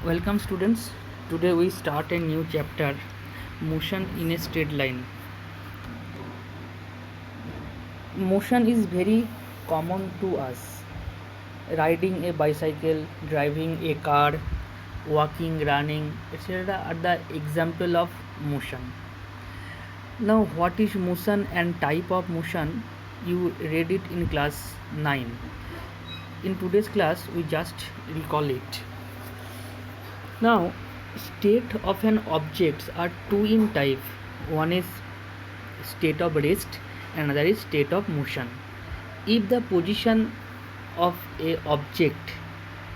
Welcome students. Today we start a new chapter, motion in a straight line. Motion is very common to us. Riding a bicycle, driving a car, walking, running, etc. are the example of motion. Now what is motion and type of motion? You read it in class 9. In today's class we just recall it. Now, state of an objects are two in type. One is state of rest and another is state of motion. If the position of a object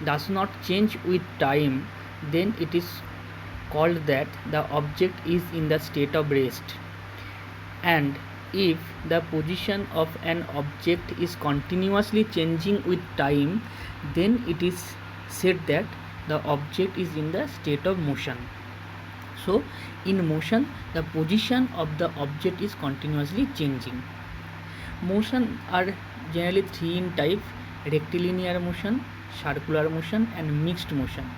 does not change with time, then it is called that the object is in the state of rest. And if the position of an object is continuously changing with time, then it is said that the object is in the state of motion. So in motion the position of the object is continuously changing. Motion are generally three in type: rectilinear motion, circular motion and mixed motion.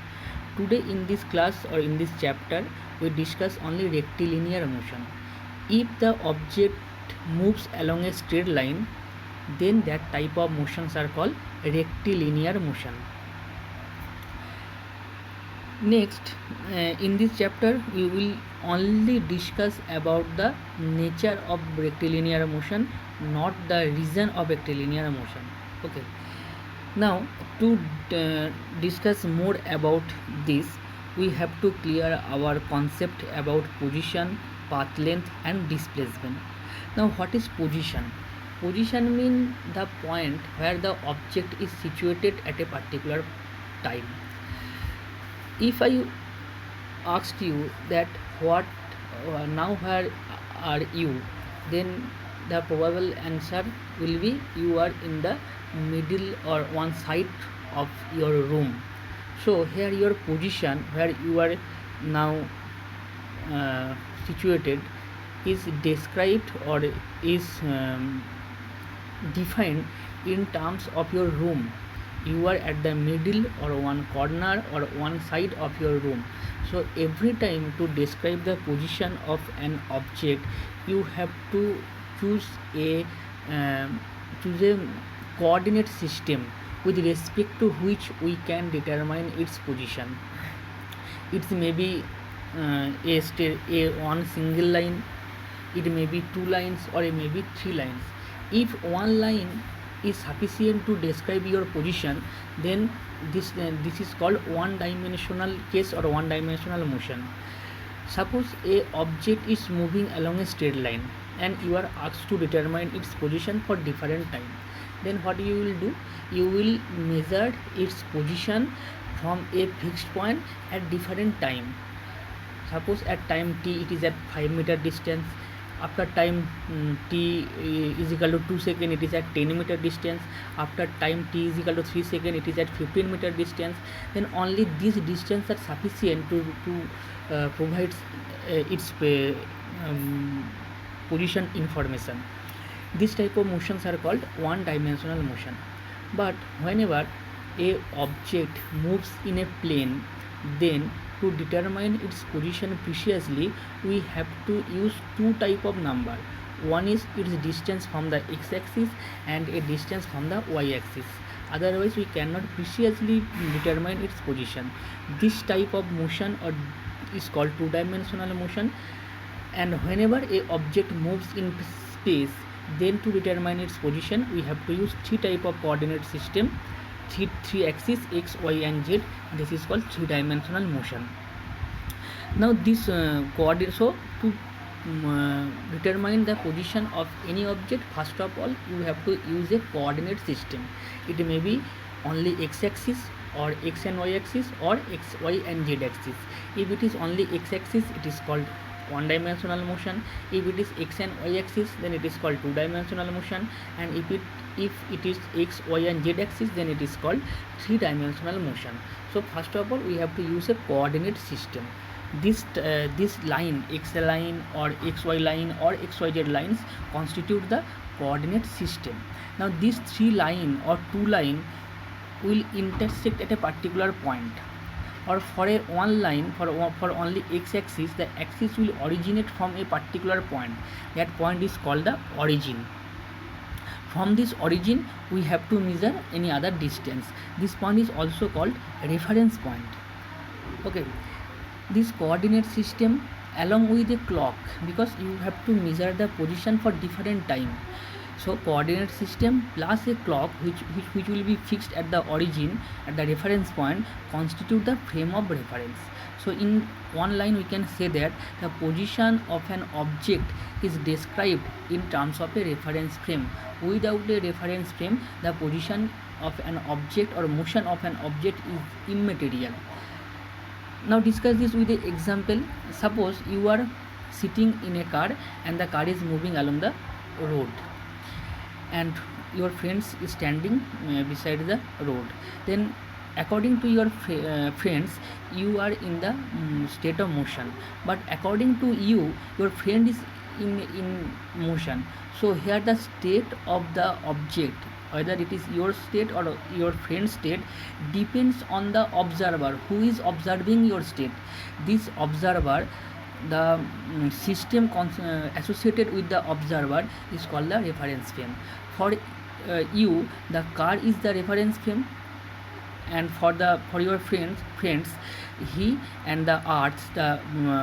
Today in this class or in this chapter we discuss only rectilinear motion. If the object moves along a straight line, then that type of motions are called rectilinear motion. Next, in this chapter we will only discuss about the nature of rectilinear motion, not the reason of rectilinear motion. Okay. Now to discuss more about this, we have to clear our concept about position, path length and displacement. Now what is position? Position means the point where the object is situated at a particular time. If I asked you that what now where are you, then the probable answer will be you are in the middle or one side of your room. So here your position where you are now situated is described or is defined in terms of your room. You are at the middle or one corner or one side of your room. So every time to describe the position of an object, you have to choose a coordinate system with respect to which we can determine its position. It may be a one single line, it may be two lines or it may be three lines. If one line is sufficient to describe your position, then this is called one dimensional case or one dimensional motion. Suppose a object is moving along a straight line and you are asked to determine its position for different time, then what you will do, you will measure its position from a fixed point at different time. Suppose at time t it is at 5 meter distance, after time t is equal to 2 seconds it is at 10 meter distance, after time t is equal to 3 seconds it is at 15 meter distance. Then only these distance are sufficient to provide its position information. This type of motions are called one dimensional motion. But whenever a object moves in a plane, then to determine its position precisely, we have to use two type of number. One is its distance from the x-axis and a distance from the y-axis. Otherwise we cannot precisely determine its position. This type of motion is called two-dimensional motion. And whenever a object moves in space, then to determine its position we have to use three type of coordinate system, three axis x, y and z. This is called three-dimensional motion. Now this coordinate, so to determine the position of any object, first of all you have to use a coordinate system. It may be only x-axis or x and y-axis or x, y and z-axis. If it is only x-axis, it is called one dimensional motion. If it is x and y axis, then it is called two dimensional motion. And if it is x, y and z axis, then it is called three dimensional motion. So first of all we have to use a coordinate system. This line, x line or xy line or xyz lines constitute the coordinate system. Now these three line or two line will intersect at a particular point. or for a one line, for only x-axis, the axis will originate from a particular point. That point is called the origin. From this origin we have to measure any other distance. This point is also called reference point. Okay, this coordinate system along with a clock, because you have to measure the position for different time. So coordinate system plus a clock which will be fixed at the origin, at the reference point, constitute the frame of reference. So in one line we can say that the position of an object is described in terms of a reference frame. Without a reference frame, the position of an object or motion of an object is immaterial. Now discuss this with an example. Suppose you are sitting in a car and the car is moving along the road, and your friends is standing beside the road. Then according to your friends, you are in the state of motion, but according to you, your friend is in motion. So here the state of the object, whether it is your state or your friend's state, depends on the observer who is observing your state. This observer, the system associated with the observer is called the reference frame. For you, the car is the reference frame, and for your friends, he and the earth, the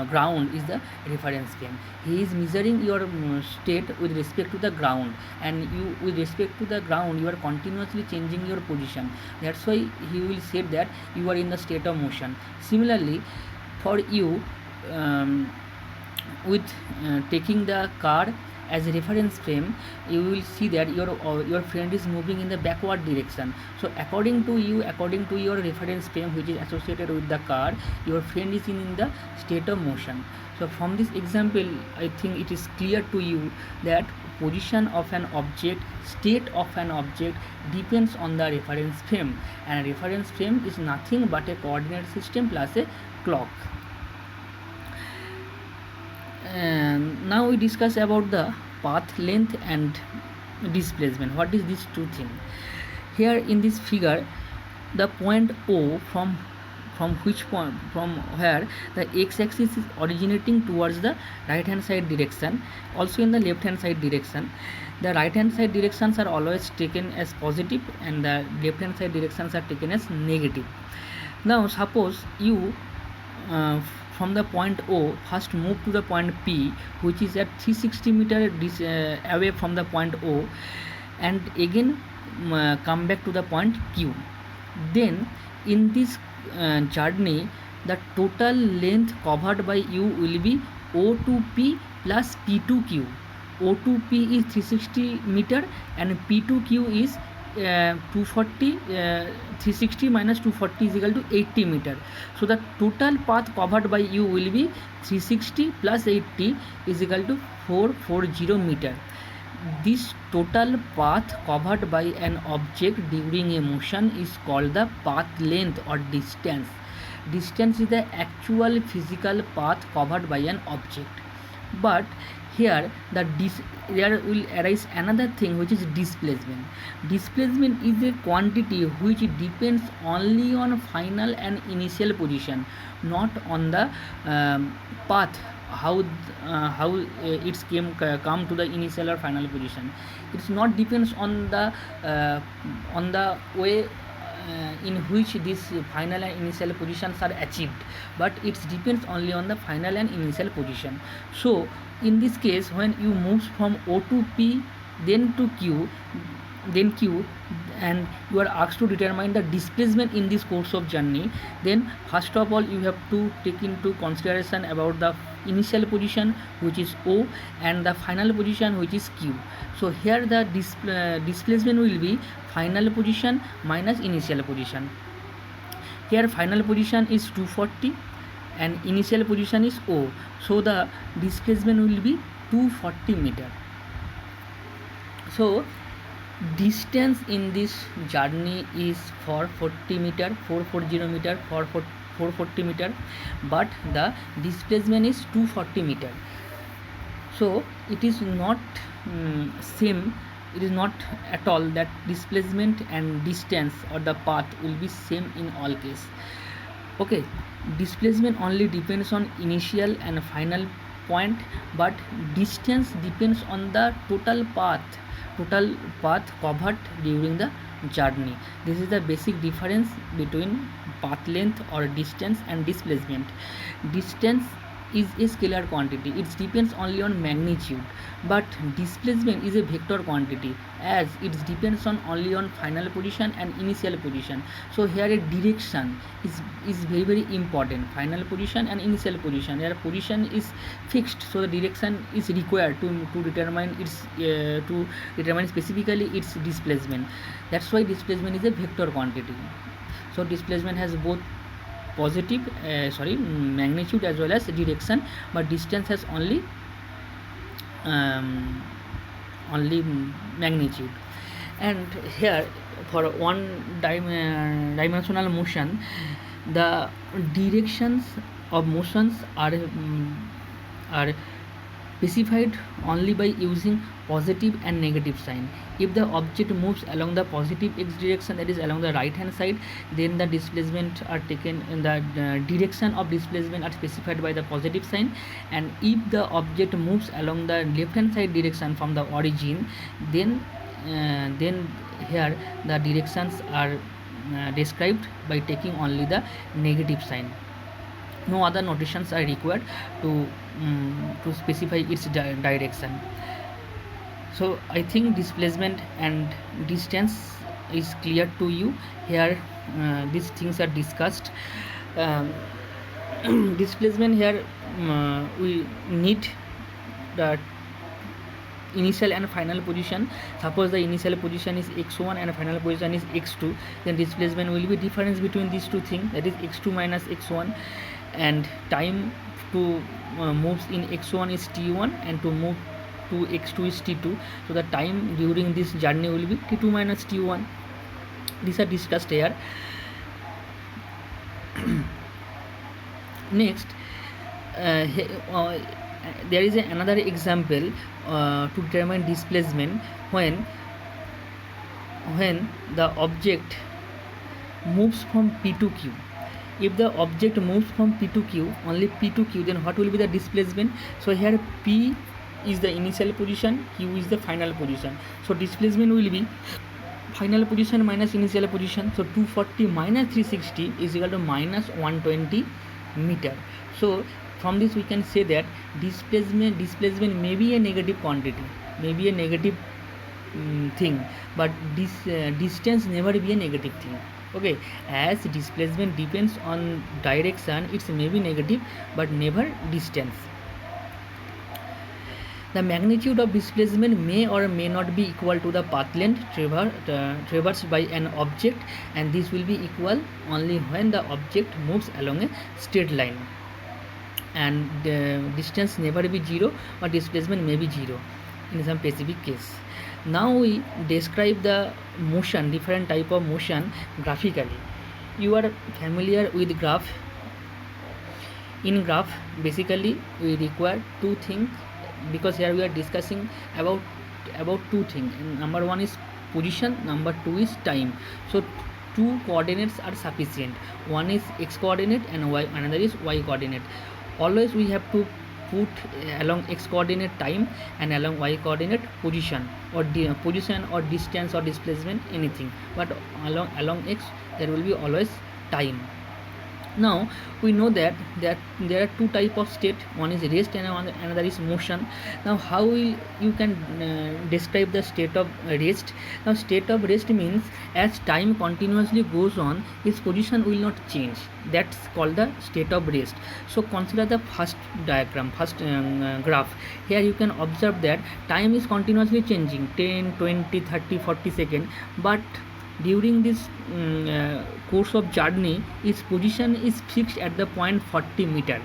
ground, is the reference frame. He is measuring your state with respect to the ground, and you, with respect to the ground, you are continuously changing your position. That's why he will say that you are in the state of motion. Similarly, for you, with taking the car as a reference frame, you will see that your friend is moving in the backward direction. So according to you, according to your reference frame which is associated with the car, your friend is in the state of motion. So from this example, I think it is clear to you that position of an object, state of an object, depends on the reference frame, and reference frame is nothing but a coordinate system plus a clock. And now we discuss about the path length and displacement. What is these two things? Here in this figure, the point O, from where the x-axis is originating towards the right hand side direction, also in the left hand side direction. The right hand side directions are always taken as positive, and the left hand side directions are taken as negative. Now suppose you from the point O first move to the point P, which is at 360 meter away from the point O, and again come back to the point Q. Then in this journey, the total length covered by you will be O to P plus P to Q. O to P is 360 meter and P to Q is 240. 360 minus 240 is equal to 80 meter. So the total path covered by you will be 360 plus 80 is equal to 440 meter. This total path covered by an object during a motion is called the path length or distance. Distance is the actual physical path covered by an object. But here there will arise another thing, which is displacement. Displacement is a quantity which depends only on final and initial position, not on the path, how it's come to the initial or final position. It's not depends on the way in which these final and initial positions are achieved, but it depends only on the final and initial position. So in this case, when you move from O to P, then to Q, then Q, and you are asked to determine the displacement in this course of journey, then first of all you have to take into consideration about the initial position, which is O, and the final position, which is Q. So here the displacement will be final position minus initial position. Here final position is 240 and initial position is O, so the displacement will be 240 meter. So distance in this journey is for 40 meter, 440 meter, for 440 meter, but the displacement is 240 meter. So it is not same, it is not at all that displacement and distance or the path will be same in all case. Okay, displacement only depends on initial and final point, but distance depends on the total path covered during the journey. This is the basic difference between path length or distance and displacement. Distance is a scalar quantity, it depends only on magnitude, but displacement is a vector quantity as it depends on only on final position and initial position. So here a direction is very important. Final position and initial position, here position is fixed, so the direction is required to determine its to determine specifically its displacement. That's why displacement is a vector quantity. So displacement has both positive magnitude as well as direction, but distance has only magnitude. And here for dimensional motion, the directions of motions are specified only by using positive and negative sign. If the object moves along the positive x direction, that is along the right hand side, then the displacement are taken in the direction of displacement are specified by the positive sign. And if the object moves along the left hand side direction from the origin, then here the directions are described by taking only the negative sign. No other notations are required to specify its direction. So I think displacement and distance is clear to you. Here these things are discussed. Displacement, here we need the initial and final position. Suppose the initial position is x1 and final position is x2, then displacement will be difference between these two things, that is x2 minus x1, and time to moves in x1 is t1 and to move to x2 is t2. So the time during this journey will be t2 minus t1. These are discussed here. Next, there is another example to determine displacement when the object moves from P to Q. If the object moves from P to Q, only P to Q, then what will be the displacement? So here P is the initial position, Q is the final position. So displacement will be final position minus initial position. So 240 minus 360 is equal to minus 120 meter. So from this we can say that displacement may be a negative quantity, may be a negative thing, but this distance never be a negative thing. Okay, as displacement depends on direction, it's may be negative but never distance. The magnitude of displacement may or may not be equal to the path length traversed by an object, and this will be equal only when the object moves along a straight line, and distance never be zero or displacement may be zero in some specific case. Now we describe the motion, different type of motion graphically. You are familiar with graph. In graph, basically we require two things, because here we are discussing about two things. Number one is position, number two is time. So two coordinates are sufficient. One is x coordinate and y, another is y coordinate. Always we have to put along x coordinate time and along y coordinate position or position or distance or displacement, anything, but along x there will be always time. Now we know that there are two type of state, one is rest and another is motion. Now how you can describe the state of rest? Now state of rest means as time continuously goes on, its position will not change, that's called the state of rest. So consider the first diagram, first graph. Here you can observe that time is continuously changing, 10, 20, 30, 40 seconds, but during this course of journey, its position is fixed at the point 40 meter.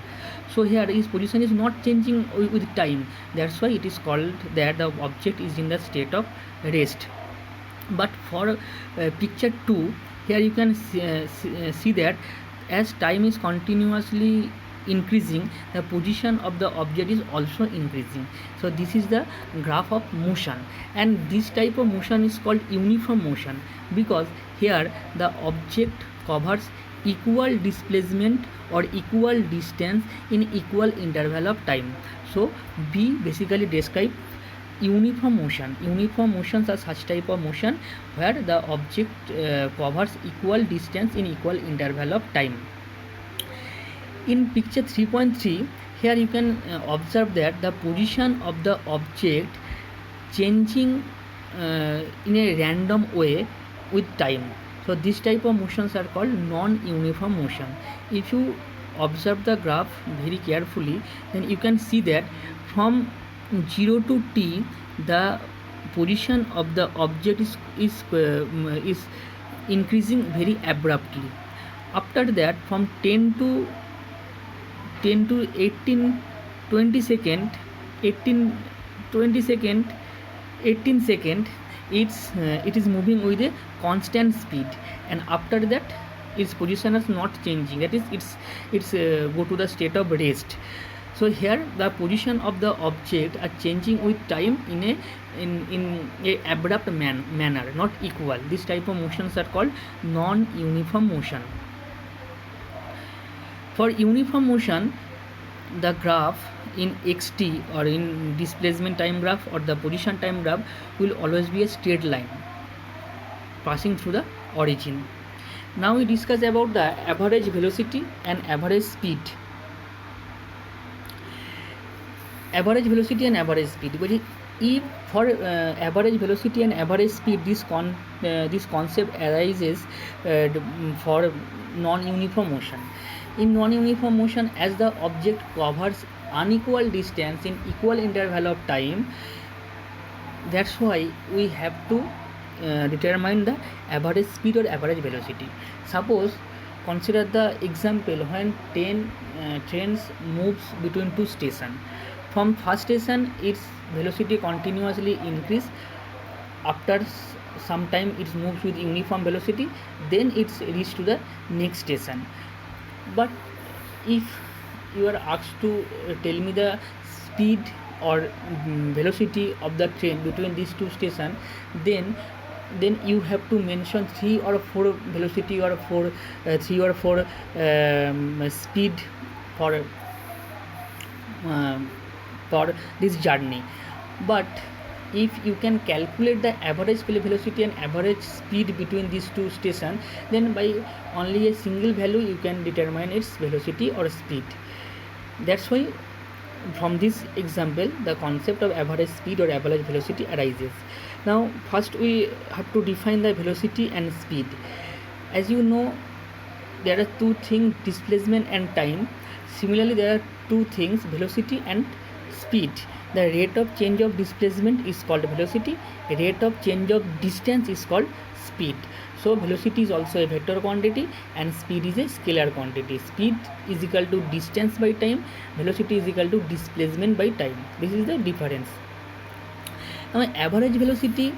So here its position is not changing with time, that's why it is called that the object is in the state of rest. But for picture 2, here you can see that as time is continuously increasing, the position of the object is also increasing. So this is the graph of motion, and this type of motion is called uniform motion, because here the object covers equal displacement or equal distance in equal interval of time. So B basically describe uniform motion. Uniform motions are such type of motion where the object covers equal distance in equal interval of time. In picture 3.3, here you can observe that the position of the object changing in a random way with time. So this type of motions are called non-uniform motion. If you observe the graph very carefully, then you can see that from 0 to t the position of the object is increasing very abruptly. After that, from 10 to 18 20 second 18 20 second 18 second, it is moving with a constant speed, and after that its position is not changing, that is it's go to the state of rest. So here the position of the object are changing with time in a abrupt manner, not equal. This type of motions are called non-uniform motion. For uniform motion, the graph in xt or in displacement time graph or the position time graph will always be a straight line passing through the origin. Now we discuss about the average velocity and average speed. Average velocity and average speed, because if for average velocity and average speed this concept arises for non-uniform motion. In non-uniform motion, as the object covers unequal distance in equal interval of time, that's why we have to determine the average speed or average velocity. Suppose consider the example when trains moves between two stations. From first station its velocity continuously increase, after some time it moves with uniform velocity, then it's reached to the next station. But if you are asked to tell me the speed or velocity of the train between these two stations, then you have to mention 3 or 4 velocity or 3 or 4 speed for this journey. But if you can calculate the average velocity and average speed between these two stations, then by only a single value you can determine its velocity or speed. That's why from this example the concept of average speed or average velocity arises. Now first we have to define the velocity and speed. As you know, there are two things, displacement and time. Similarly, there are two things, velocity and speed. The rate of change of displacement is called velocity, rate of change of distance is called speed. So velocity is also a vector quantity and speed is a scalar quantity. Speed is equal to distance by time, velocity is equal to displacement by time. This is the difference. Now average velocity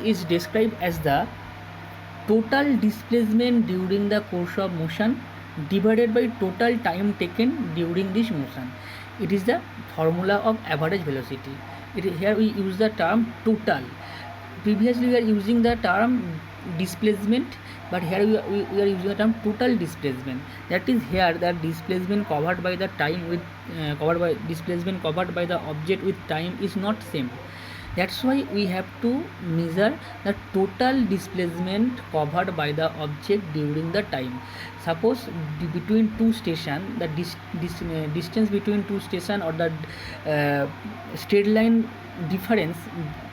is described as the total displacement during the course of motion divided by total time taken during this motion. It is the formula of average velocity. Here we use the term total. Previously we are using the term displacement, but here we are using the term total displacement. That is, here the displacement covered by the time with displacement covered by the object with time is not same. That's why we have to measure the total displacement covered by the object during the time. Suppose between two stations, the distance between two stations or the straight line difference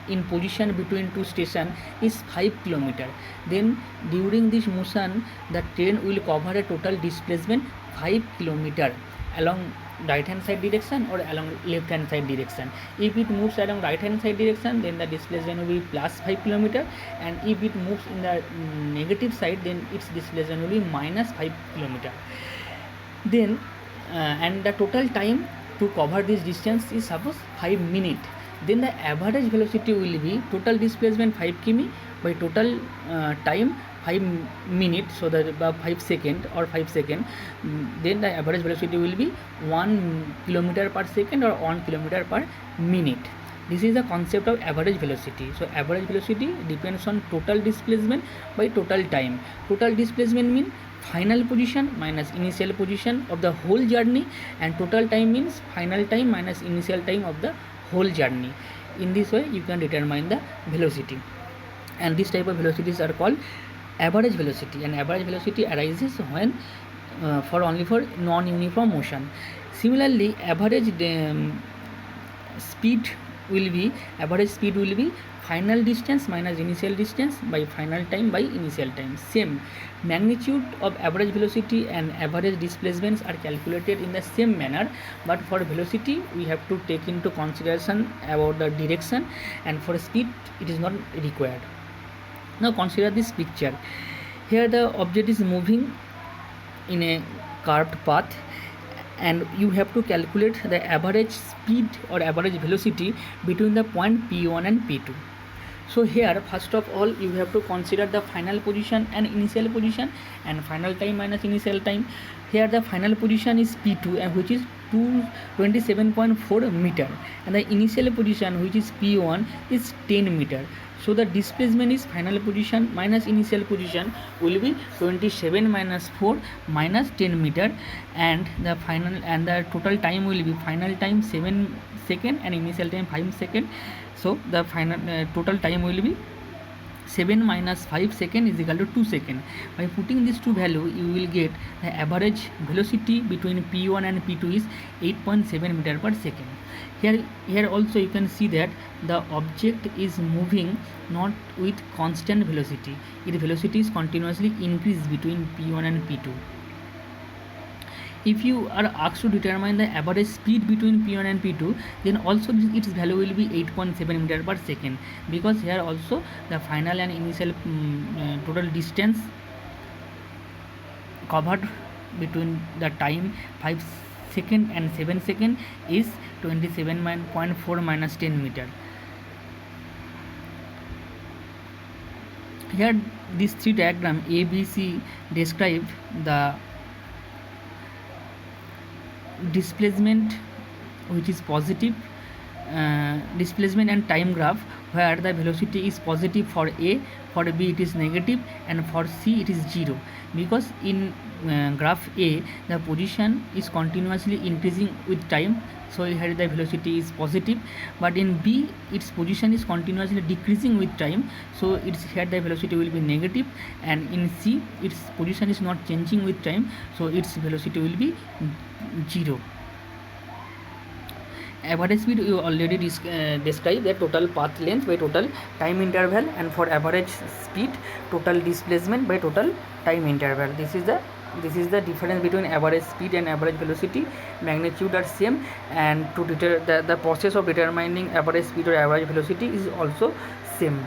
in position between two stations is 5 km. Then during this motion the train will cover a total displacement 5 km along right hand side direction or along left hand side direction. If it moves along right hand side direction, then the displacement will be plus 5 km, and if it moves in the negative side, then its displacement will be minus 5 km. Then and the total time to cover this distance is suppose 5 minutes. Then the average velocity will be total displacement 5 km by total time 5 minutes, so that 5 seconds or 5 seconds. Then the average velocity will be 1 km per second or 1 km per minute. This is the concept of average velocity. So average velocity depends on total displacement by total time. Total displacement means final position minus initial position of the whole journey, and total time means final time minus initial time of the whole journey. In this way you can determine the velocity, and this type of velocities are called average velocity. And average velocity arises when for only for non-uniform motion. Similarly, speed average speed will be final distance minus initial distance by final time by initial time. Same magnitude of average velocity and average displacements are calculated in the same manner, but for velocity we have to take into consideration about the direction, and for speed it is not required. Now consider this picture. Here the object is moving in a curved path, and you have to calculate the average speed or average velocity between the point P1 and P2. So here first of all you have to consider the final position and initial position, and final time minus initial time. Here the final position is P2, and which is 27.4 meter, and the initial position, which is P1, is 10 meter. So the displacement is final position minus initial position will be 27 minus 4 minus 10 meter, and the final and the total time will be final time 7 second and initial time 5 second. So the final total time will be 7 minus 5 second is equal to 2 second. By putting these two value you will get the average velocity between P1 and P2 is 8.7 meter per second. Here also you can see that the object is moving not with constant velocity. Its velocity is continuously increased between P1 and P2. If you are asked to determine the average speed between P1 and P2, then also its value will be 8.7 meter per second, because here also the final and initial total distance covered between the time 5 second and 7 second is 27.4 minus 10 meter. Here these three diagram A, B, C describe the displacement which is positive, displacement and time graph, where the velocity is positive for A, for B it is negative, and for C it is 0, because in graph A the position is continuously increasing with time, so here the velocity is positive, but in B its position is continuously decreasing with time, so it's here the velocity will be negative, and in C its position is not changing with time, so its velocity will be 0. Average speed you already described the total path length by total time interval, and for average speed total displacement by total time interval. This is the difference between average speed and average velocity. Magnitude are same, and to the process of determining average speed or average velocity is also same.